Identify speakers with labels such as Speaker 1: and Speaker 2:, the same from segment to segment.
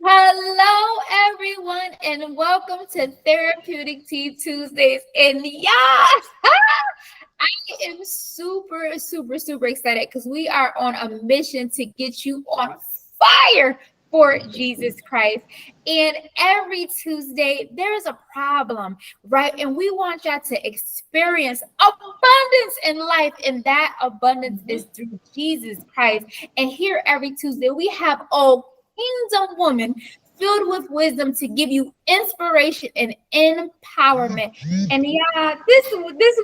Speaker 1: Hello, everyone, and welcome to Therapeutic Tea Tuesdays. And yes, I am super excited because we are on a mission to get you on fire for Jesus Christ. And every Tuesday, there is a problem, right? And we want y'all to experience abundance in life, and that abundance is through Jesus Christ. And here every Tuesday, we have all kingdom woman filled with wisdom to give you inspiration and empowerment. And yeah, this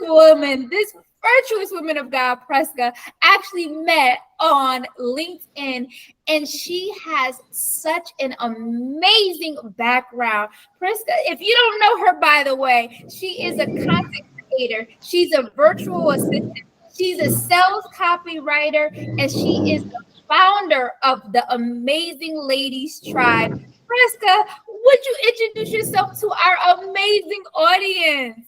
Speaker 1: woman, this virtuous woman of God, Prisca, actually met on LinkedIn, and she has such an amazing background. Prisca, if you don't know her, by the way, she is a content creator. She's a virtual assistant. She's a sales copywriter, and she is the founder of the Amazing Ladies Tribe. Prisca, would you introduce yourself to our amazing audience?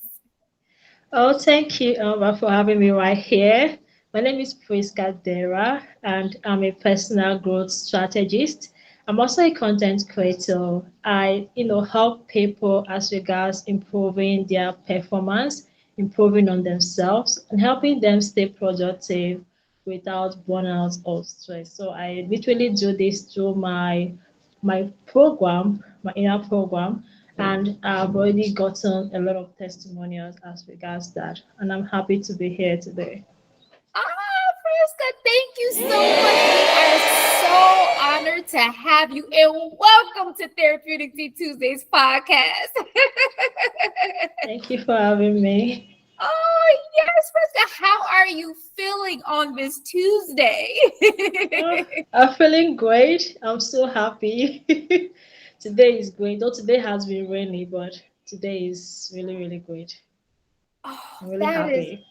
Speaker 2: Oh, thank you, for having me right here. My name is Prisca Dera, and I'm a personal growth strategist. I'm also a content creator. I help people as regards improving their performance, improving on themselves, and helping them stay productive without burnout or stress. So I literally do this through my program, my inner program, and I've already gotten a lot of testimonials as regards that, and I'm happy to be here today.
Speaker 1: Prisca, thank you so much. We are so honored to have you, and welcome to Therapeutic Tea Tuesdays podcast.
Speaker 2: Thank you for having me.
Speaker 1: Oh, yes, Prisca. How are you feeling on this Tuesday?
Speaker 2: Oh, I'm feeling great. I'm so happy. Today is great. Though today has been rainy, but today is really, really great.
Speaker 1: Oh,
Speaker 2: I'm really
Speaker 1: that is
Speaker 2: happy.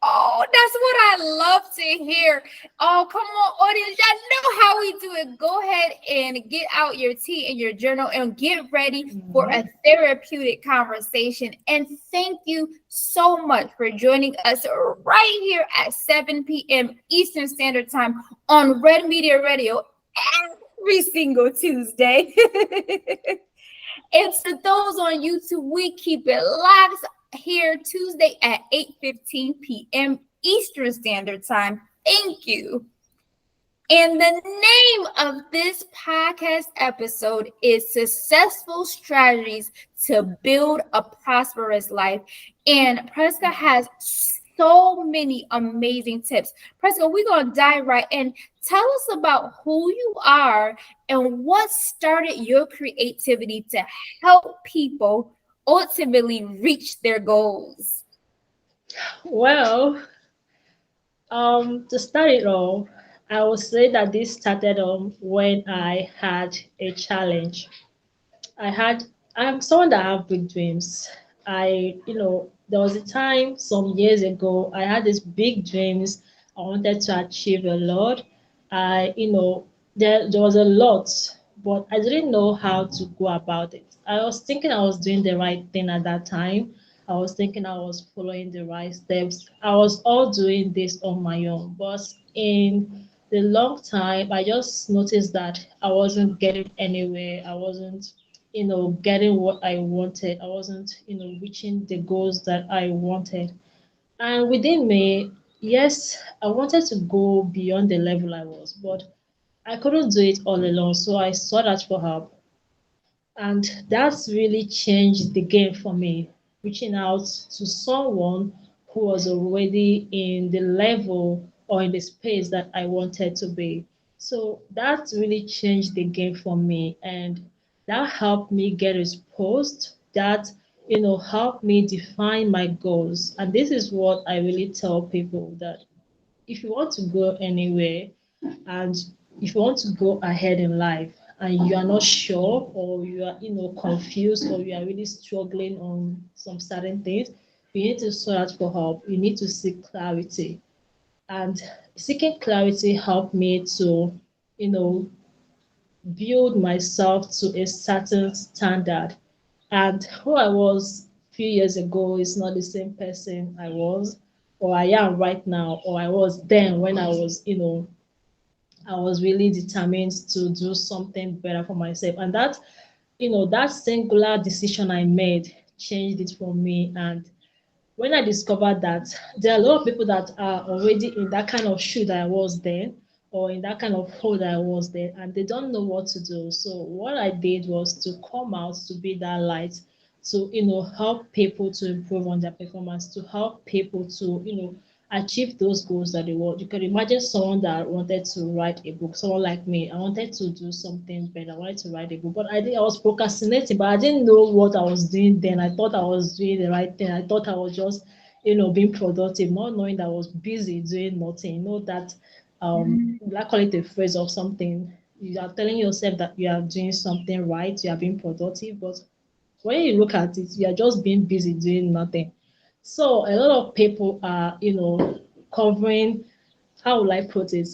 Speaker 1: Oh, that's what I love to hear. Oh, come on, audience. Y'all know how we do it. Go ahead and get out your tea and your journal and get ready for a therapeutic conversation. And thank you so much for joining us right here at 7 p.m. Eastern Standard Time on Red Media Radio every single Tuesday. And to those on YouTube, we keep it live here Tuesday at 8:15 p.m. Eastern Standard Time. Thank you. And the name of this podcast episode is Successful Strategies to Build a Prosperous Life. And Prescott has so many amazing tips. Prescott, we're going to dive right in. Tell us about who you are and what started your creativity to help people ultimately reach their goals.
Speaker 2: Well, to start it off, I would say that this started when I had a challenge. I had I'm someone that have big dreams. There was a time some years ago I had these big dreams. I wanted to achieve a lot. There was a lot, but I didn't know how to go about it. I was thinking I was doing the right thing at that time. I was thinking I was following the right steps. I was all doing this on my own. But in the long time, I just noticed that I wasn't getting anywhere. I wasn't getting what I wanted. I wasn't, reaching the goals that I wanted. And within me, yes, I wanted to go beyond the level I was, but I couldn't do it all alone. So I sought out for help. And that's really changed the game for me, reaching out to someone who was already in the level or in the space that I wanted to be. So that really changed the game for me. And that helped me get exposed. That helped me define my goals. And this is what I really tell people that if you want to go anywhere and if you want to go ahead in life and you are not sure or you are confused or you are really struggling on some certain things, you need to sort out for help. You need to seek clarity. And seeking clarity helped me to you know build myself to a certain standard. And who I was a few years ago is not the same person I was or I am right now or I was then when I was I was really determined to do something better for myself. And that, that singular decision I made changed it for me. And when I discovered that there are a lot of people that are already in that kind of shoe that I was then, or in that kind of hole that I was then, and they don't know what to do. So what I did was to come out to be that light, to help people to improve on their performance, to help people to achieve those goals that they want. You can imagine someone that wanted to write a book, someone like me. I wanted to do something better. I wanted to write a book, but I was procrastinating, but I didn't know what I was doing then. I thought I was doing the right thing. I thought I was just, being productive, not knowing that I was busy doing nothing. That I call it a phrase or something. You are telling yourself that you are doing something right, you are being productive, but when you look at it, you are just being busy doing nothing. So a lot of people are, covering, how will I put it?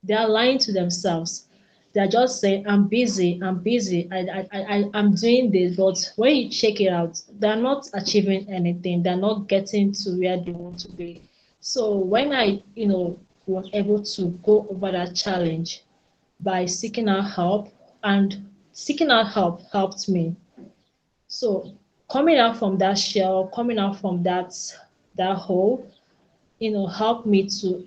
Speaker 2: They are lying to themselves. They're just saying, I'm busy, I'm doing this. But when you check it out, they're not achieving anything. They're not getting to where they want to be. So when I, was able to go over that challenge by seeking out help, and seeking out help helped me. So coming out from that shell, coming out from that hole, helped me to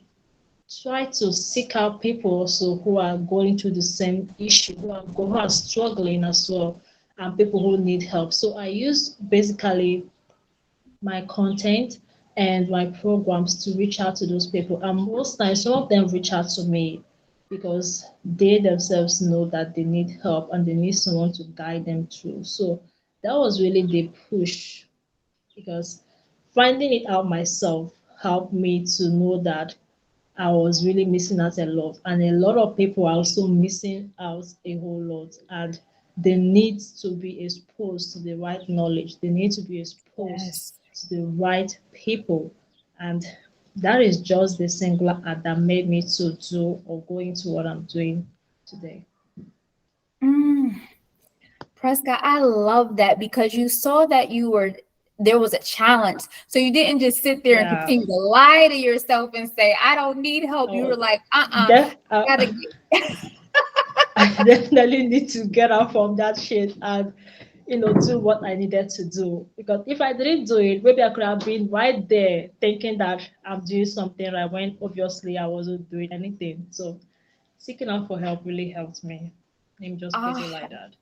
Speaker 2: try to seek out people also who are going through the same issue, who are struggling as well, and people who need help. So I use basically my content and my programs to reach out to those people. And most times, some of them reach out to me because they themselves know that they need help and they need someone to guide them through. So that was really the push, because finding it out myself helped me to know that I was really missing out a lot. And a lot of people are also missing out a whole lot. And they need to be exposed to the right knowledge. They need to be exposed
Speaker 1: Yes.
Speaker 2: to the right people. And that is just the singular act that made me to do or go into what I'm doing today.
Speaker 1: Mm. Prescott, I love that because you saw that there was a challenge. So you didn't just sit there and
Speaker 2: Yeah.
Speaker 1: continue to lie to yourself and say, I don't need help. You were
Speaker 2: Oh,
Speaker 1: like,
Speaker 2: that,
Speaker 1: gotta get.
Speaker 2: I definitely need to get out from that shit and do what I needed to do. Because if I didn't do it, maybe I could have been right there thinking that I'm doing something right when obviously I wasn't doing anything. So seeking out for help really helped me. Let me just put it
Speaker 1: Ah,
Speaker 2: like that.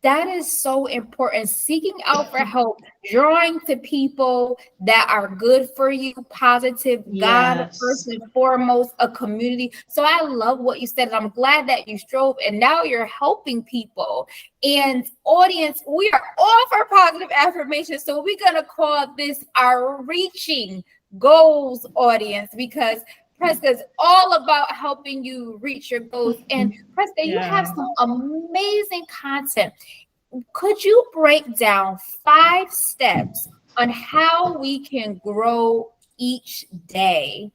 Speaker 1: that is so important. Seeking out for help, drawing to people that are good for you, positive, God first
Speaker 2: Yes.
Speaker 1: and foremost, a community. So I love what you said. I'm glad that you strove and now you're helping people. And audience, we are all for positive affirmation. So we're going to call this our reaching goals audience because Presca is all about helping you reach your goals. And Presca, you have
Speaker 2: Yeah.
Speaker 1: some amazing content. Could you break down 5 steps on how we can grow each day?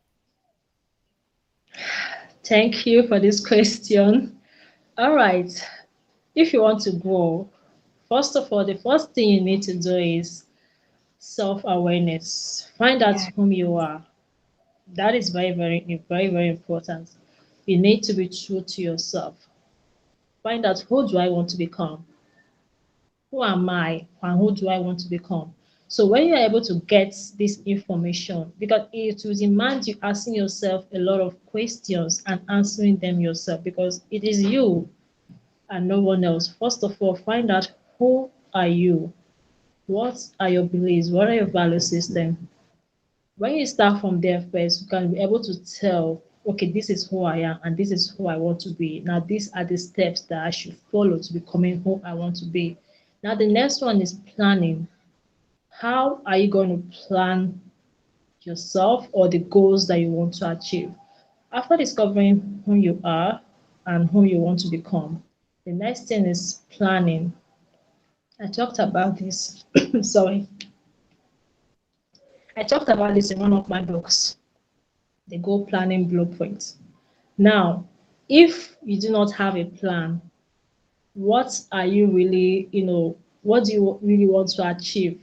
Speaker 2: Thank you for this question. All right. If you want to grow, first of all, the first thing you need to do is self-awareness. Find out
Speaker 1: Yeah.
Speaker 2: whom you are. That is very, very, very, very important. You need to be true to yourself. Find out, who do I want to become? Who am I? And who do I want to become? So when you're able to get this information, because it will demand you asking yourself a lot of questions and answering them yourself, because it is you and no one else. First of all, find out, who are you? What are your beliefs? What are your value system? When you start from there first, you can be able to tell, okay, this is who I am and this is who I want to be. Now, these are the steps that I should follow to becoming who I want to be. Now, the next one is planning. How are you going to plan yourself or the goals that you want to achieve? After discovering who you are and who you want to become, the next thing is planning. I talked about this. Sorry. I talked about this in one of my books, the goal planning blueprint. Now, if you do not have a plan, what are you really, what do you really want to achieve?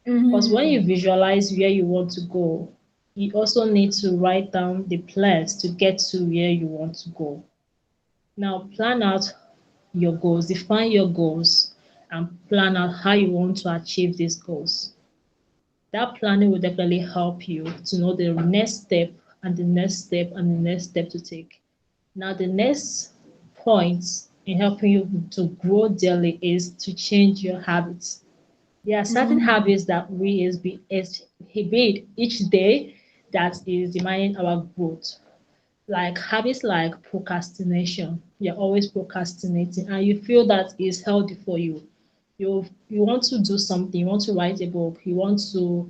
Speaker 2: Because when you
Speaker 1: Mhm.
Speaker 2: visualize where you want to go, You also need to write down the plans to get to where you want to go. Now, plan out your goals, define your goals, and plan out how you want to achieve these goals. That planning will definitely help you to know the next step and the next step and the next step to take. Now, the next point in helping you to grow daily is to change your habits. There are certain
Speaker 1: Mm,
Speaker 2: habits that we exhibit each day that is demanding our growth. Like habits like procrastination. You're always procrastinating and you feel that is healthy for you. You want to do something, you want to write a book, you want to,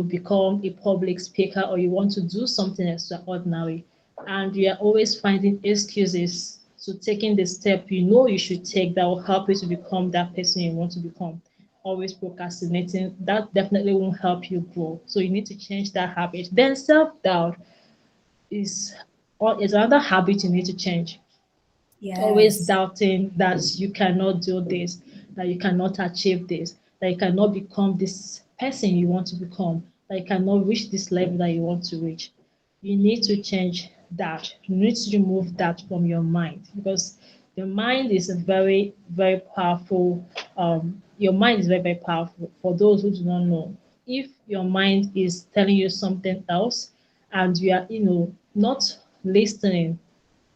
Speaker 2: become a public speaker, or you want to do something extraordinary, and you are always finding excuses to taking the step you should take that will help you to become that person you want to become. Always procrastinating, that definitely won't help you grow. So you need to change that habit. Then self-doubt is is another habit you need to change. Always
Speaker 1: yes.
Speaker 2: doubting that you cannot do this, that you cannot achieve this, that you cannot become this person you want to become, that you cannot reach this level that you want to reach. You need to change that. You need to remove that from your mind, because the mind is a very, very powerful. Your mind is very, very powerful. For those who do not know, if your mind is telling you something else, and you are, not listening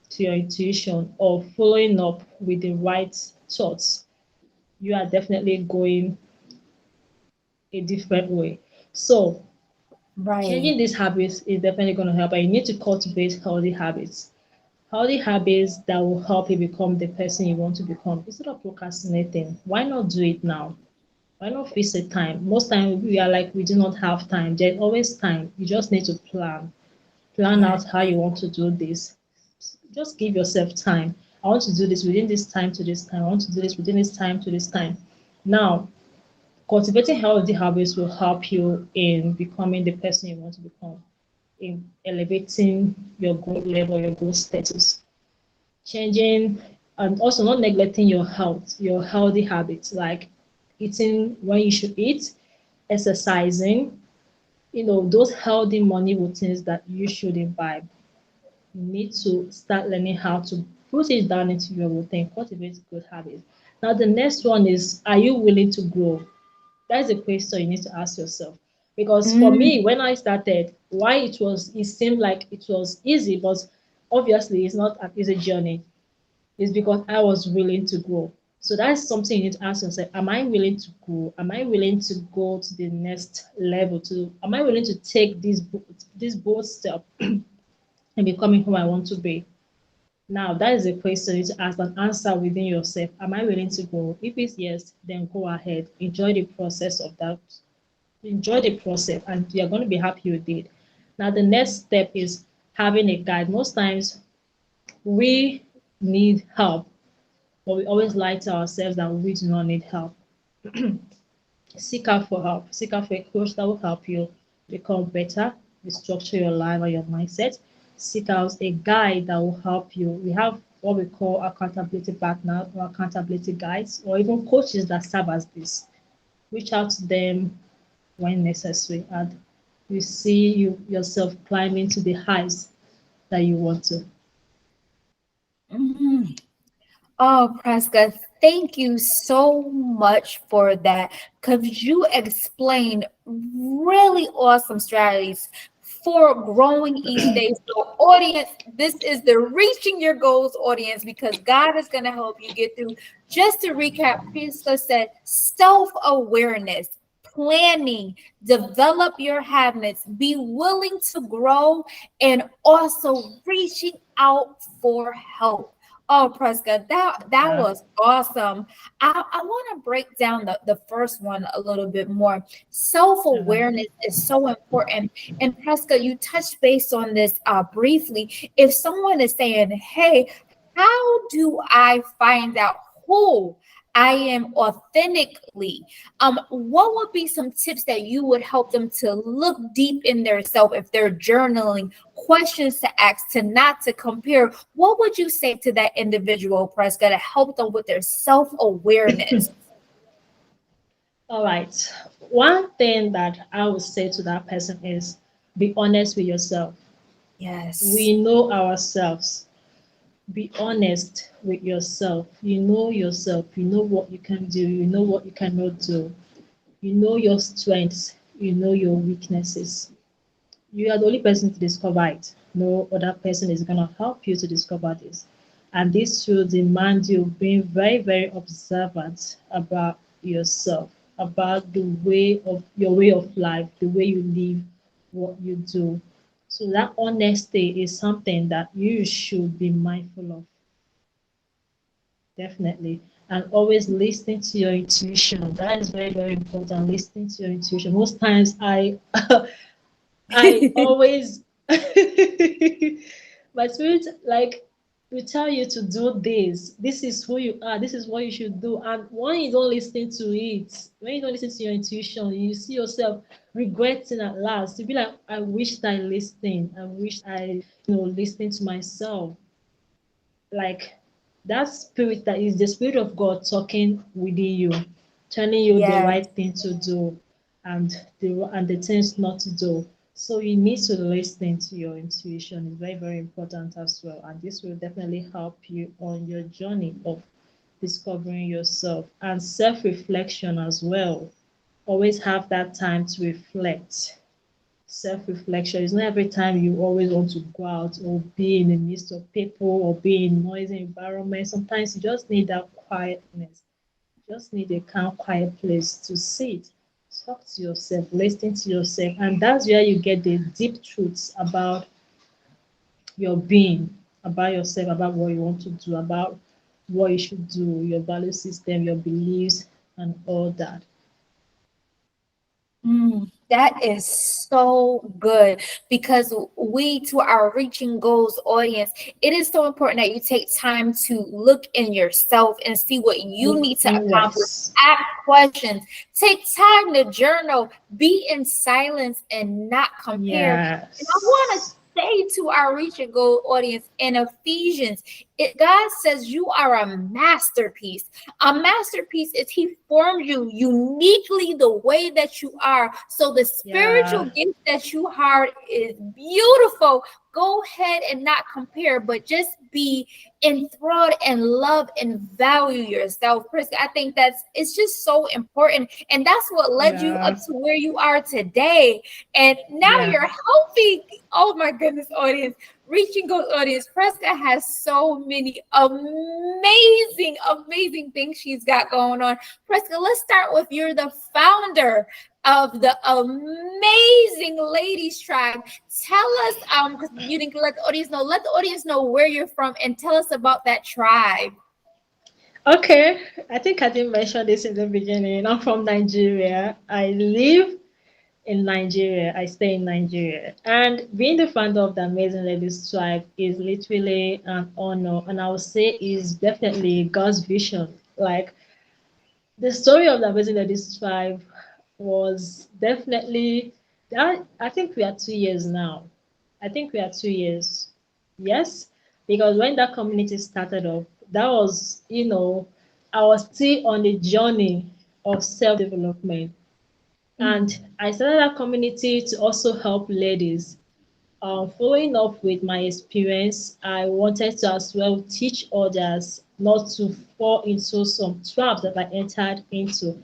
Speaker 2: to your intuition or following up with the right thoughts, you are definitely going a different way. So, changing
Speaker 1: Right.
Speaker 2: these habits is definitely going to help. And you need to cultivate healthy habits. Healthy habits that will help you become the person you want to become. Instead of procrastinating, why not do it now? Why not fix a time? Most time we are like, we do not have time. There's always time. You just need to plan
Speaker 1: Yeah.
Speaker 2: out how you want to do this. Just give yourself time. I want to do this within this time to this time. I want to do this within this time to this time. Now, cultivating healthy habits will help you in becoming the person you want to become, in elevating your growth level, your growth status, changing, and also not neglecting your health, your healthy habits, like eating when you should eat, exercising, those healthy money routines that you should imbibe. You need to start learning how to put it down into your routine, cultivate good habits. Now, the next one is, are you willing to grow? That's a question you need to ask yourself. Because for
Speaker 1: Mm,
Speaker 2: me, when I started, why it seemed like it was easy, but obviously it's not an easy journey. It's because I was willing to grow. So that's something you need to ask yourself. Am I willing to grow? Am I willing to go to the next level? Am I willing to take this bold step and becoming who I want to be? Now, that is a question you need to ask and answer within yourself. Am I willing to grow? If it's yes, then go ahead. Enjoy the process of that. Enjoy the process, and you're going to be happy you did. Now, the next step is having a guide. Most times, we need help, but we always lie to ourselves that we do not need help. Seek out for help. Seek out for a coach that will help you become better, restructure your life or your mindset. Seek out a guide that will help you. We have what we call accountability partners or accountability guides, or even coaches that serve as this. Reach out to them when necessary, and you see yourself climbing to the heights that you want to.
Speaker 1: mm. Oh, Prescott, thank you so much for that because you explained really awesome strategies for growing each day. So, audience, this is the reaching your goals audience because God is going to help you get through. Just to recap, Prisca said self awareness, planning, develop your habits, be willing to grow, and also reaching out for help. Oh, Prescott, that
Speaker 2: Yeah.
Speaker 1: was awesome. I want to break down the first one a little bit more.
Speaker 2: Yeah.
Speaker 1: Self-awareness is so important. And Prescott, you touched base on this briefly. If someone is saying, hey, how do I find out who I am authentically? What would be some tips that you would help them to look deep in their self if they're journaling, questions to ask, to not to compare? What would you say to that individual, Prescott, to help them with their self-awareness?
Speaker 2: All right. One thing that I would say to that person is, Be honest with yourself.
Speaker 1: Yes.
Speaker 2: We know ourselves. Be honest with yourself. You know yourself. You know what you can do. You know what you cannot do. You know your strengths. You know your weaknesses. You are the only person to discover it. No other person is going to help you to discover this. And this should demand you being very, very observant about yourself, about the way of your way of life, the way you live, what you do. So that honesty is something that you should be mindful of, definitely. And always listening to your intuition. That is very, very important. Listening to your intuition. Most times I always my spirit like will tell you to do this. This is who you are. This is what you should do. And when you don't listen to it, when you don't listen to your intuition, you see yourself regretting at last. You be like, I wished I listened. I wished I, listened to myself. Like that spirit that is the spirit of God talking within you, telling you the
Speaker 1: Yes.
Speaker 2: right thing to do and the things not to do. So you need to listen to your intuition. It's very, very important as well. And this will definitely help you on your journey of discovering yourself and self-reflection as well. Always have that time to reflect. Self-reflection. It's not every time you always want to go out or be in the midst of people or be in noisy environment. Sometimes you just need that quietness. You just need a calm, quiet place to sit, talk to yourself, listen to yourself, and that's where you get the deep truths about your being, about yourself, about what you want to do, about what you should do, your value system, your beliefs, and all that.
Speaker 1: That is so good because we, to our reaching goals audience, it is so important that you take time to look in yourself and see what you
Speaker 2: Look
Speaker 1: need to accomplish.
Speaker 2: inwards.
Speaker 1: Ask questions, take time to journal, be in silence and not compare. And I want to
Speaker 2: Yes.
Speaker 1: say to our reaching goal audience in Ephesians, God says you are a masterpiece. A masterpiece is He formed you uniquely the way that you are. So the spiritual
Speaker 2: Yeah.
Speaker 1: gift that you have is beautiful. Go ahead and not compare, but just be enthralled and love and value yourself. Prisca, I think it's just so important. And that's what led you up
Speaker 2: Yeah.
Speaker 1: to where you are today. And now
Speaker 2: Yeah.
Speaker 1: you're healthy. Oh my goodness, audience. Reaching Goals audience, Prescott has so many amazing, amazing things she's got going on. Prescott, let's start with you're the founder of the amazing Ladies Tribe. Tell us, because you didn't let the audience know where you're from and tell us about that tribe.
Speaker 2: Okay, I think I didn't mention this in the beginning. I'm from Nigeria. I live in Nigeria. I stay in Nigeria. And being the founder of the Amazing Ladies Tribe is literally an honor. And I would say is definitely God's vision. Like the story of the Amazing Ladies Tribe was definitely that I think we are 2 years now. I think we are 2 years. Yes, because when that community started up, that was, I was still on the journey of self-development. And I started that community to also help ladies. Following up with my experience, I wanted to as well teach others not to fall into some traps that I entered into.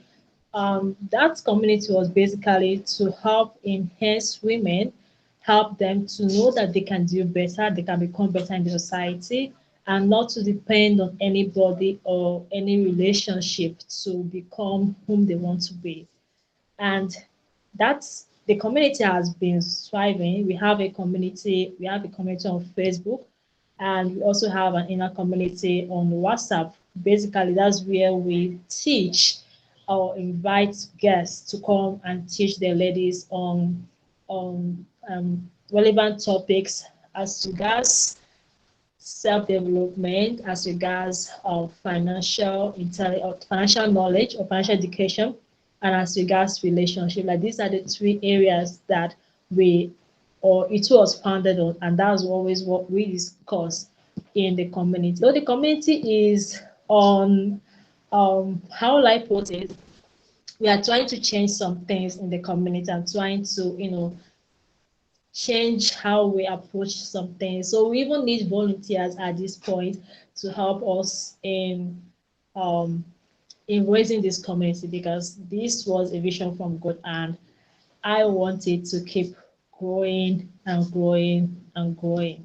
Speaker 2: That community was basically to help enhance women, help them to know that they can do better, they can become better in the society, and not to depend on anybody or any relationship to become whom they want to be. And that's the community has been thriving. We have a community on Facebook, and we also have an inner community on WhatsApp. Basically, that's where we teach or invite guests to come and teach the ladies on relevant topics as regards self-development, as regards of financial knowledge or financial education, and as regards relationship. Like these are the three areas that we or it was founded on, and that's always what we discuss in the community. So the community is on how will I put it? We are trying to change some things in the community and trying to change how we approach something. So we even need volunteers at this point to help us um in raising this community, because this was a vision from God, and I want it to keep growing and growing and growing.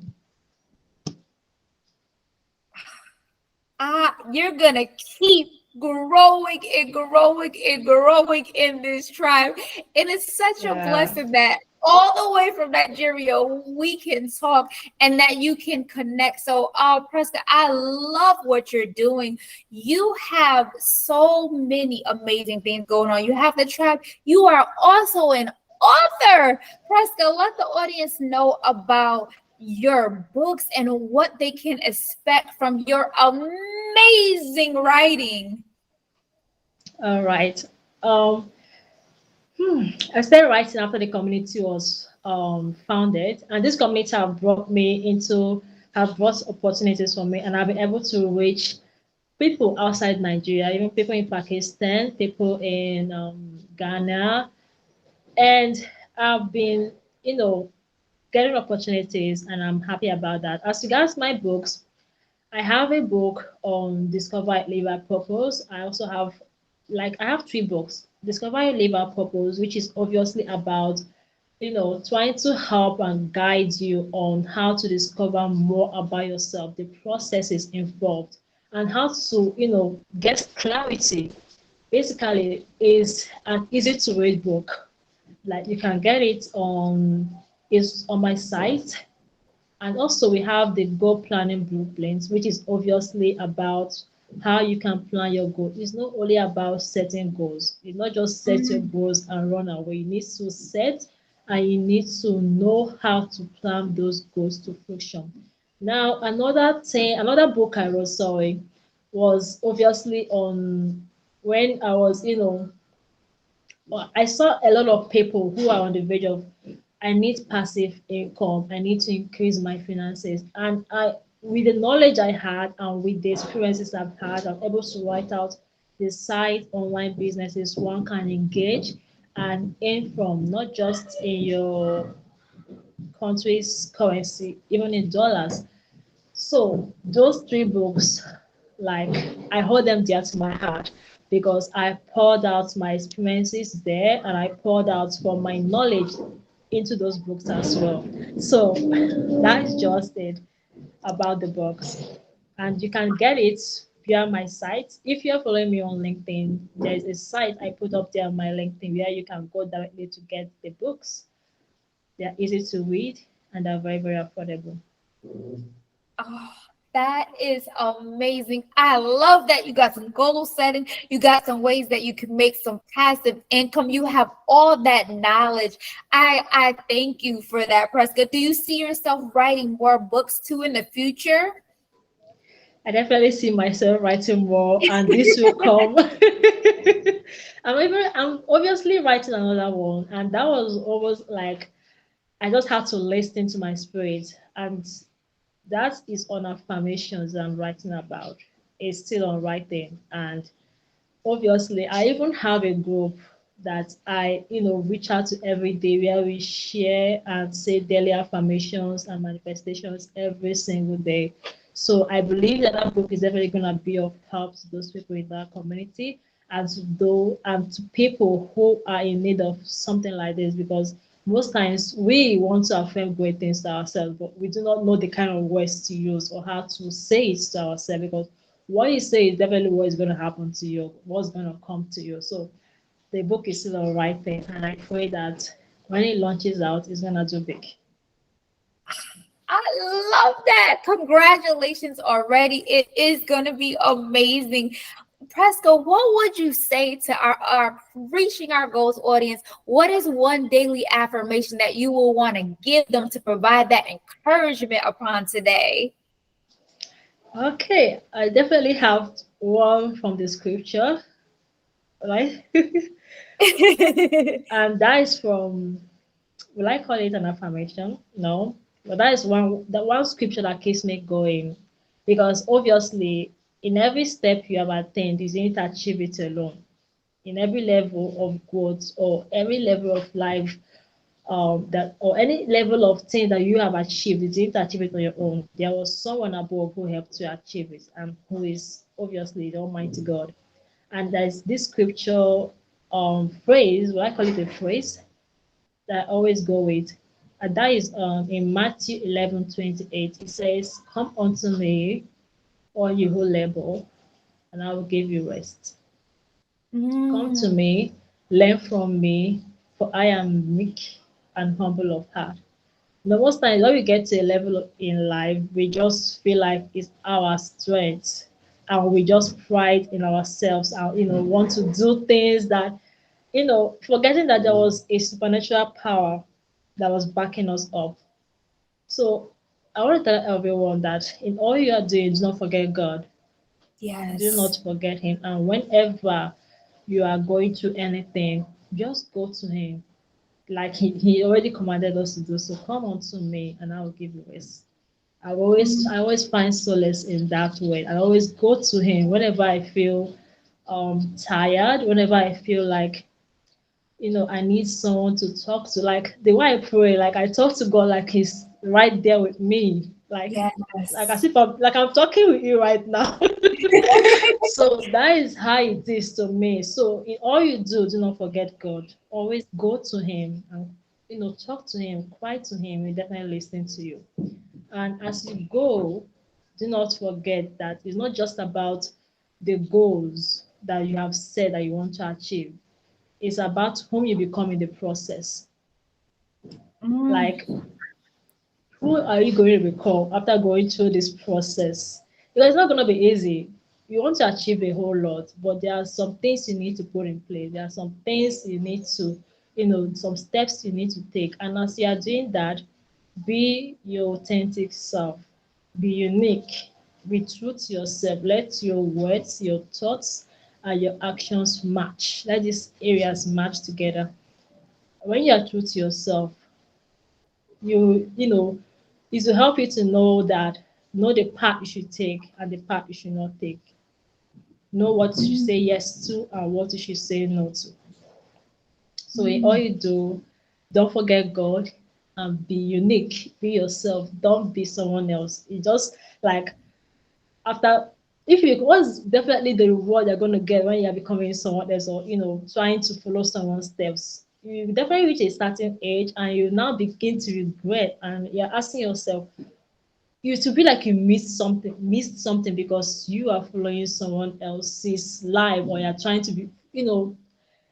Speaker 1: You're gonna keep growing and growing and growing in this tribe. And it's such a
Speaker 2: Yeah.
Speaker 1: blessing that all the way from Nigeria we can talk and that you can connect. So, Preston, I love what you're doing. You have so many amazing things going on. You have the tribe. You are also an author. Preston, let the audience know about your books and what they can expect from your amazing writing.
Speaker 2: All right. Um, I started writing after the community was founded, and this community have brought opportunities for me, and I've been able to reach people outside Nigeria, even people in Pakistan, people in Ghana, and I've been, you know, getting opportunities, and I'm happy about that. As regards my books, I have a book on Discover Live at Purpose. I also have, I have three books. Discover Live at Purpose, which is obviously about, trying to help and guide you on how to discover more about yourself, the processes involved, and how to, get clarity. Basically, is an easy to read book. Like you can get it on, is on my site, and also we have the goal planning blueprints, which is obviously about how you can plan your goal. It's not only about setting goals. It's not just set your
Speaker 1: Mhm.
Speaker 2: goals and run away. You need to set, and you need to know how to plan those goals to function. Now, another book I wrote, sorry, was obviously on when I was, I saw a lot of people who are on the verge of, I need passive income, I need to increase my finances. And with the knowledge I had and with the experiences I've had, I'm able to write out the site online businesses one can engage and earn from, not just in your country's currency, even in dollars. So those three books, I hold them dear to my heart, because I poured out my experiences there, and I poured out from my knowledge into those books as well. So that's just it about the books. And you can get it via my site. If you're following me on LinkedIn, there's a site I put up there on my LinkedIn where you can go directly to get the books. They're easy to read, and they're very, very affordable.
Speaker 1: Oh, that is amazing. I love that you got some goal setting. You got some ways that you can make some passive income. You have all that knowledge. I thank you for that, Prescott. Do you see yourself writing more books too in the future?
Speaker 2: I definitely see myself writing more, and this will come. I'm obviously writing another one, and that was almost like I just had to listen to my spirit, and that is on affirmations I'm writing about. It's still on writing, and obviously I even have a group that I reach out to every day, where we share and say daily affirmations and manifestations every single day. So I believe that that book is definitely going to be of help to those people in that community, and to people who are in need of something like this, because most times we want to affirm great things to ourselves, but we do not know the kind of words to use or how to say it to ourselves, because what you say is definitely what is going to happen to you, what's going to come to you. So the book is still on writing, and I pray that when it launches out, it's going to do big.
Speaker 1: I love that. Congratulations already. It is going to be amazing. Presco, what would you say to our reaching our goals audience? What is one daily affirmation that you will want to give them to provide that encouragement upon today?
Speaker 2: Okay, I definitely have one from the scripture, right? And that is from, will I call it an affirmation? No, but that is one scripture that keeps me going, because obviously in every step you have attained, you didn't achieve it alone. In every level of growth or every level of life, that or any level of thing that you have achieved, you didn't achieve it on your own. There was someone above who helped you achieve it, and who is obviously the Almighty God. And there's this scripture phrase, what I call it a phrase that I always go with. And that is in Matthew 11:28. It says, "Come unto me, all you who labor, and I will give you rest. Come to
Speaker 1: Mm,
Speaker 2: me, learn from me, for I am meek and humble of heart." The most times when we get to a level in life, we just feel like it's our strength, and we just pride in ourselves, and want to do things that, forgetting that there was a supernatural power that was backing us up. So I want to tell everyone that in all you are doing, do not forget God. Do not
Speaker 1: yes.
Speaker 2: forget Him. And whenever you are going through anything, just go to Him. Like he already commanded us to do. So come unto me, and I will give you rest.
Speaker 1: Mm,
Speaker 2: I always find solace in that way. I always go to Him whenever I feel tired, whenever I feel like I need someone to talk to. Like the way I pray, like I talk to God like He's right there with me. Like as
Speaker 1: yes.
Speaker 2: if I'm talking with you right now. So that is how it is to me. So in all you do, do not forget God. Always go to Him and talk to Him, cry to Him. He definitely listen to you. And as you go, do not forget that it's not just about the goals that you have said that you want to achieve. It's about whom you become in the process.
Speaker 1: Mm,
Speaker 2: Like, who are you going to become after going through this process? Because it's not going to be easy. You want to achieve a whole lot, but there are some things you need to put in place. There are some things you need to, some steps you need to take. And as you are doing that, be your authentic self. Be unique. Be true to yourself. Let your words, your thoughts, and your actions match. Let these areas match together. When you are true to yourself, it will help you to know the path you should take and the path you should not take. Know what you should
Speaker 1: mm,
Speaker 2: say yes to and what you should say no to. So in all
Speaker 1: mm.
Speaker 2: you do, don't forget God and be unique. Be yourself. Don't be someone else. It just like after if you what's definitely the reward you're gonna get when you're becoming someone else, or trying to follow someone's steps. You definitely reach a certain age and you now begin to regret, and you're asking yourself, you to be like you missed something because you are following someone else's life, or you're trying to be, you're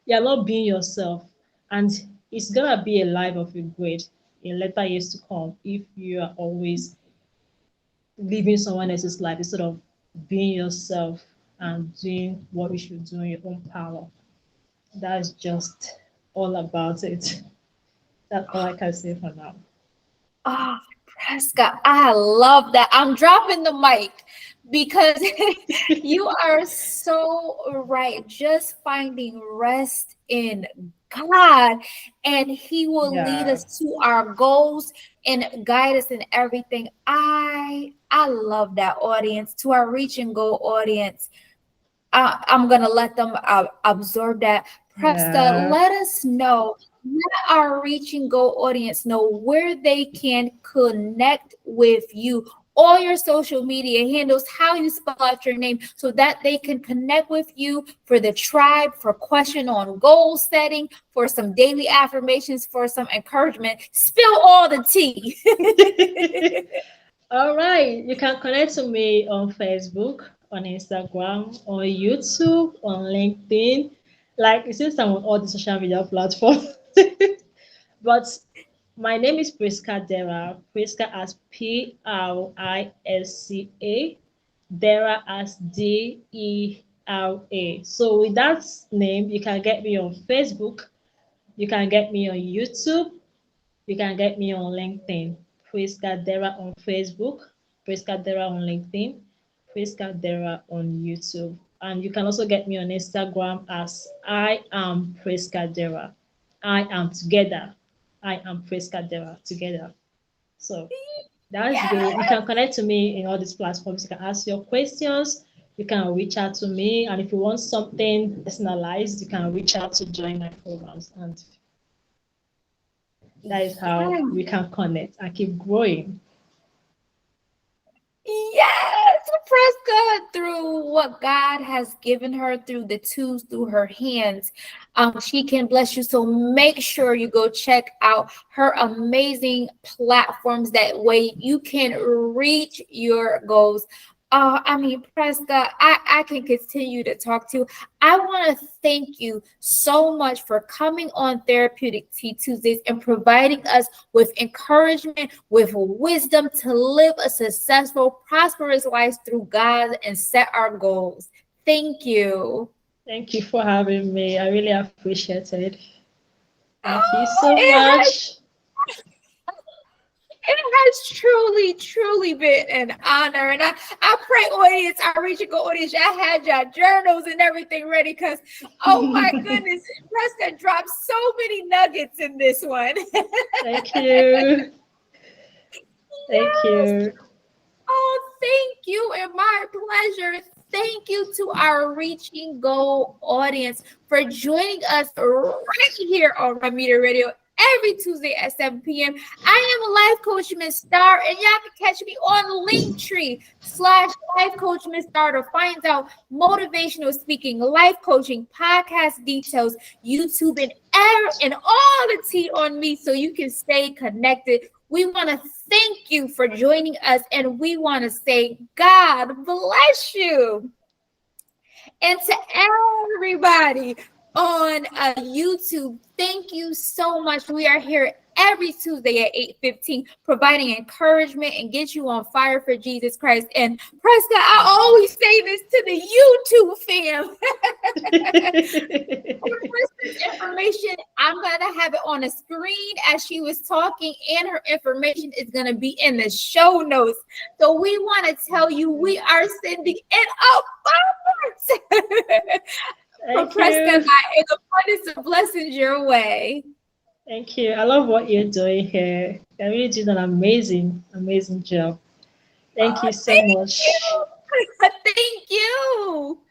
Speaker 2: not being yourself. And it's gonna be a life of regret in later years to come if you are always living someone else's life instead of being yourself and doing what you should do in your own power. That's just all about it. That's all I can say for now.
Speaker 1: Oh, Prescott, I love that. I'm dropping the mic because you are so right. Just finding rest in God, and He will lead
Speaker 2: Yeah,
Speaker 1: us to our goals and guide us in everything. I love that audience, to our reach and go audience. I'm gonna let them absorb that. Presta,
Speaker 2: yeah.
Speaker 1: let us know, let our reach and go audience know where they can connect with you, all your social media handles, how you spell out your name, so that they can connect with you for the tribe, for question on goal setting, for some daily affirmations, for some encouragement. Spill all the tea.
Speaker 2: All right, you can connect to me on Facebook, on Instagram, on YouTube, on LinkedIn. Like it seems I'm on all the social media platforms. But my name is Prisca Dera. Prisca as Prisca, Dera as Dera. So with that name, you can get me on Facebook, you can get me on YouTube, you can get me on LinkedIn. Prisca Dera on Facebook, Prisca Dera on LinkedIn, Prisca Dera on YouTube. And you can also get me on Instagram as I am Prisca Dera. I am together. I am Prisca Dera together. So that's
Speaker 1: Yeah.
Speaker 2: great. You can connect to me in all these platforms. You can ask your questions. You can reach out to me. And if you want something personalized, you can reach out to join my programs. And That is how
Speaker 1: Yes.
Speaker 2: we can connect and keep growing.
Speaker 1: Yes, Prisca, through what God has given her, through the tools, through her hands, she can bless you. So make sure you go check out her amazing platforms. That way you can reach your goals. I mean, Prisca, I can continue to talk to you. I want to thank you so much for coming on Therapeutic Tea Tuesdays and providing us with encouragement, with wisdom to live a successful, prosperous life through God and set our goals. Thank you.
Speaker 2: Thank you for having me. I really appreciate it. Thank you
Speaker 1: Oh,
Speaker 2: so much.
Speaker 1: it has truly, truly been an honor. And I pray, audience, our reaching audience, y'all had your journals and everything ready because, oh my goodness, Preston dropped so many nuggets in this one.
Speaker 2: Thank you. Thank
Speaker 1: Yes.
Speaker 2: you.
Speaker 1: Oh, thank you, and my pleasure. Thank you to our Reaching Goal audience for joining us right here on Ramita Radio every Tuesday at 7 p.m. I am a life coach, Miss Star, and y'all can catch me on Linktree/life coach Miss Star to find out motivational speaking, life coaching, podcast details, YouTube, and all the tea on me so you can stay connected. We want to thank you for joining us, and we want to say, God bless you. And to everybody on YouTube, thank you so much. We are here every Tuesday at 8:15, providing encouragement and get you on fire for Jesus Christ. And Prescott, I always say this to the YouTube fam. Information, I'm gonna have it on the screen as she was talking, and her information is gonna be in the show notes. So we want to tell you we are sending in abundance from
Speaker 2: Thank
Speaker 1: Prescott
Speaker 2: you.
Speaker 1: and I, and abundance of blessings your way.
Speaker 2: Thank you. I love what you're doing here. You really did an amazing, amazing job. Thank
Speaker 1: Oh,
Speaker 2: you so
Speaker 1: thank
Speaker 2: much.
Speaker 1: you. Thank you.